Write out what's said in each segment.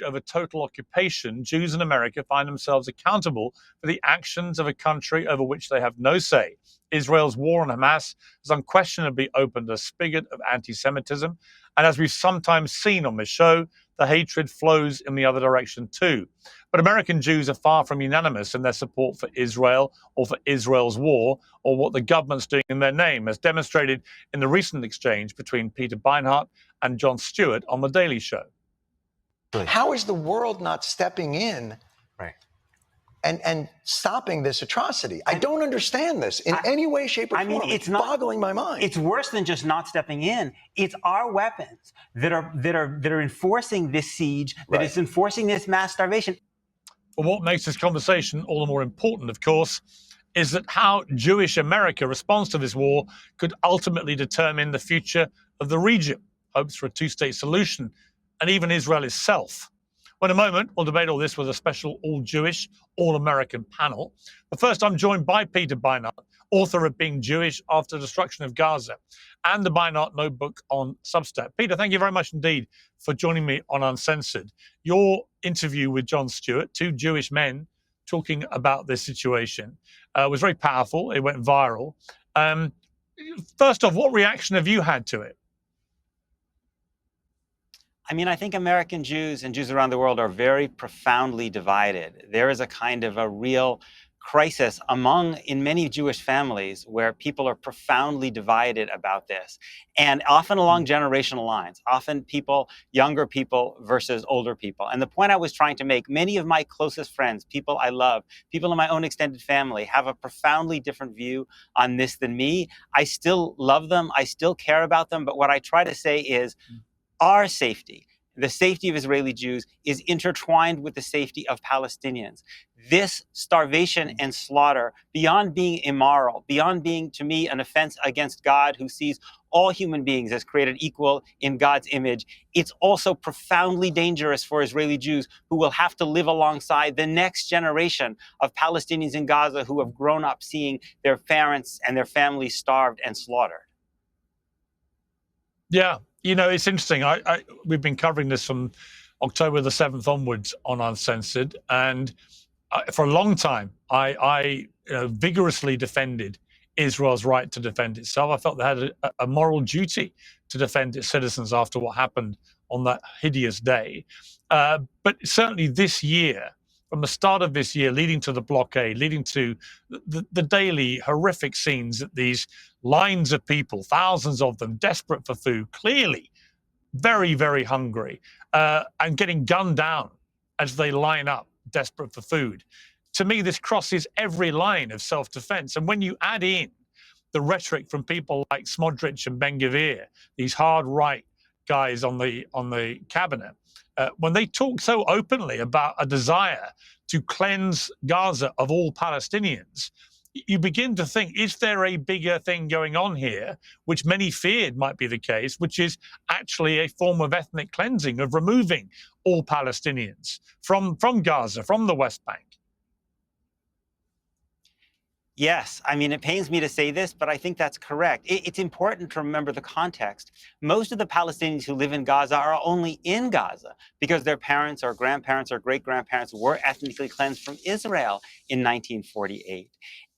over total occupation, Jews in America find themselves accountable for the actions of a country over which they have no say. Israel's war on Hamas has unquestionably opened a spigot of anti-Semitism, and as we've sometimes seen on this show, the hatred flows in the other direction too. But American Jews are far from unanimous in their support for Israel or for Israel's war or what the government's doing in their name, as demonstrated in the recent exchange between Peter Beinart and Jon Stewart on The Daily Show. How is the world not stepping in and stopping this atrocity? I don't understand this in any way, shape, or form. It's boggling my mind. It's worse than just not stepping in. It's our weapons that are enforcing this siege, that is enforcing this mass starvation. But what makes this conversation all the more important, of course, is that how Jewish America responds to this war could ultimately determine the future of the region, hopes for a two-state solution, and even Israel itself. Well, in a moment, we'll debate all this with a special all-Jewish, all-American panel. But first, I'm joined by Peter Beinart, author of Being Jewish After the Destruction of Gaza, and the Beinart Notebook on Substack. Peter, thank you very much indeed for joining me on Uncensored. Your interview with Jon Stewart, two Jewish men talking about this situation, was very powerful. It went viral. First off, what reaction have you had to it? I mean, I think American Jews and Jews around the world are very profoundly divided. There is a kind of a real crisis in many Jewish families where people are profoundly divided about this, and often along generational lines, often younger people versus older people. And the point I was trying to make, many of my closest friends, people I love, people in my own extended family, have a profoundly different view on this than me. I still love them. I still care about them. But what I try to say is our safety, the safety of Israeli Jews, is intertwined with the safety of Palestinians. This starvation and slaughter, beyond being immoral, beyond being, to me, an offense against God, who sees all human beings as created equal in God's image, it's also profoundly dangerous for Israeli Jews, who will have to live alongside the next generation of Palestinians in Gaza who have grown up seeing their parents and their families starved and slaughtered. Yeah. You know, it's interesting. We've been covering this from October the 7th onwards on Uncensored. And for a long time, I vigorously defended Israel's right to defend itself. I felt they had a moral duty to defend its citizens after what happened on that hideous day. But certainly this year, from the start of this year, leading to the blockade, leading to the daily horrific scenes that these lines of people, thousands of them, desperate for food, clearly very, very hungry, and getting gunned down as they line up, desperate for food. To me, this crosses every line of self-defense. And when you add in the rhetoric from people like Smotrich and Ben-Gvir, these hard right guys on the cabinet, when they talk so openly about a desire to cleanse Gaza of all Palestinians, you begin to think, is there a bigger thing going on here, which many feared might be the case, which is actually a form of ethnic cleansing, of removing all Palestinians from Gaza, from the West Bank? Yes, I mean, it pains me to say this, but I think that's correct. It's important to remember the context. Most of the Palestinians who live in Gaza are only in Gaza because their parents or grandparents or great-grandparents were ethnically cleansed from Israel in 1948.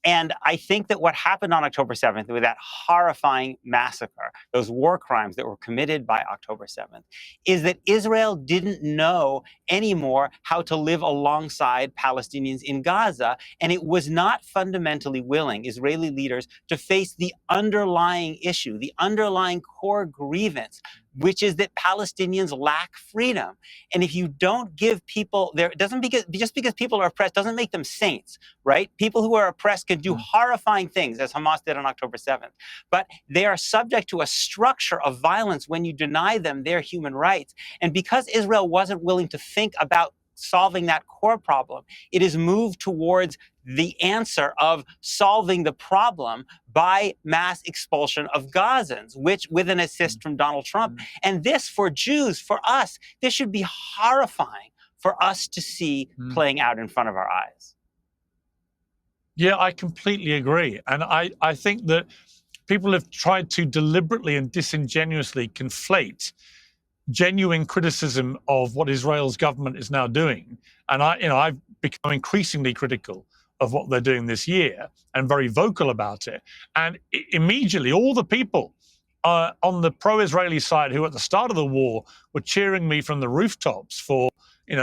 And I think that what happened on October 7th with that horrifying massacre, those war crimes that were committed by October 7th, is that Israel didn't know anymore how to live alongside Palestinians in Gaza, and it was not fundamentally willing, Israeli leaders, to face the underlying issue, the underlying core grievance, which is that Palestinians lack freedom. And if you don't give people just because people are oppressed doesn't make them saints, right? People who are oppressed can do horrifying things, as Hamas did on October 7th. But they are subject to a structure of violence when you deny them their human rights. And because Israel wasn't willing to think about solving that core problem, it is moved towards the answer of solving the problem by mass expulsion of Gazans, which with an assist from Donald Trump. And this, for Jews, for us, this should be horrifying for us to see playing out in front of our eyes. Yeah, I completely agree. And I think that people have tried to deliberately and disingenuously conflate genuine criticism of what Israel's government is now doing, and I've become increasingly critical of what they're doing this year and very vocal about it. And immediately, all the people on the pro-Israeli side who at the start of the war were cheering me from the rooftops for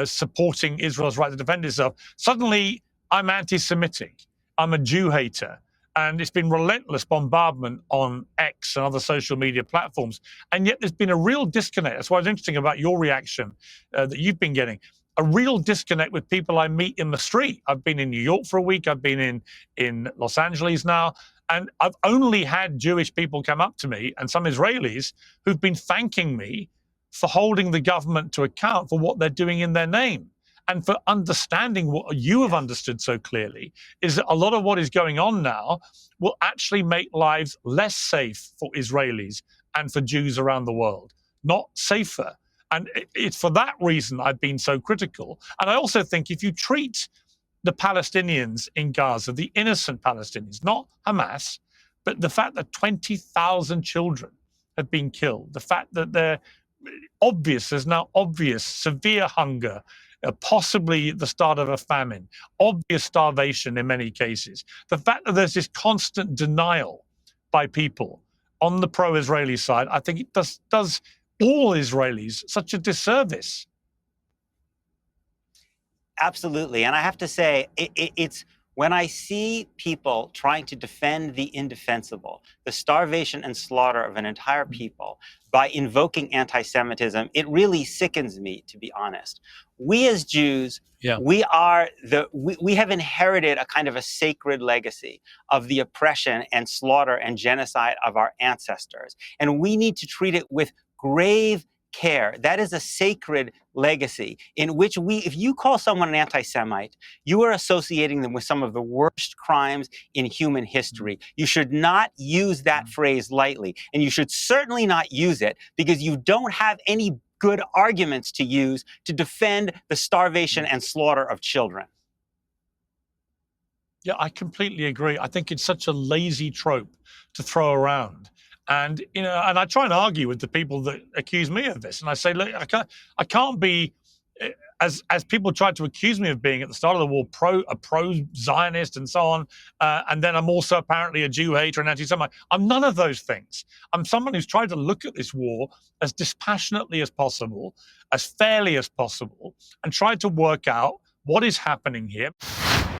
supporting Israel's right to defend itself, suddenly I'm anti-Semitic, I'm a Jew hater. And it's been relentless bombardment on X and other social media platforms. And yet there's been a real disconnect. That's why it's interesting about your reaction that you've been getting. A real disconnect with people I meet in the street. I've been in New York for a week. I've been in Los Angeles now. And I've only had Jewish people come up to me and some Israelis who've been thanking me for holding the government to account for what they're doing in their name. And for understanding what you have understood so clearly is that a lot of what is going on now will actually make lives less safe for Israelis and for Jews around the world, not safer. And it's for that reason I've been so critical. And I also think if you treat the Palestinians in Gaza, the innocent Palestinians, not Hamas, but the fact that 20,000 children have been killed, the fact that there's now obvious severe hunger, possibly the start of a famine, obvious starvation in many cases. The fact that there's this constant denial by people on the pro-Israeli side, I think it does all Israelis such a disservice. Absolutely. And I have to say, it's when I see people trying to defend the indefensible, the starvation and slaughter of an entire people, by invoking anti-Semitism, it really sickens me, to be honest. We as Jews, we have inherited a kind of a sacred legacy of the oppression and slaughter and genocide of our ancestors. And we need to treat it with grave care. That is a sacred legacy in which if you call someone an anti-Semite, you are associating them with some of the worst crimes in human history. You should not use that phrase lightly, and you should certainly not use it because you don't have any good arguments to use to defend the starvation and slaughter of children. Yeah, I completely agree. I think it's such a lazy trope to throw around. And and I try and argue with the people that accuse me of this, and I say, look, I can't be, as people tried to accuse me of being at the start of the war, a pro-Zionist and so on, and then I'm also apparently a Jew hater and anti-Semite. I'm none of those things. I'm someone who's tried to look at this war as dispassionately as possible, as fairly as possible, and tried to work out what is happening here.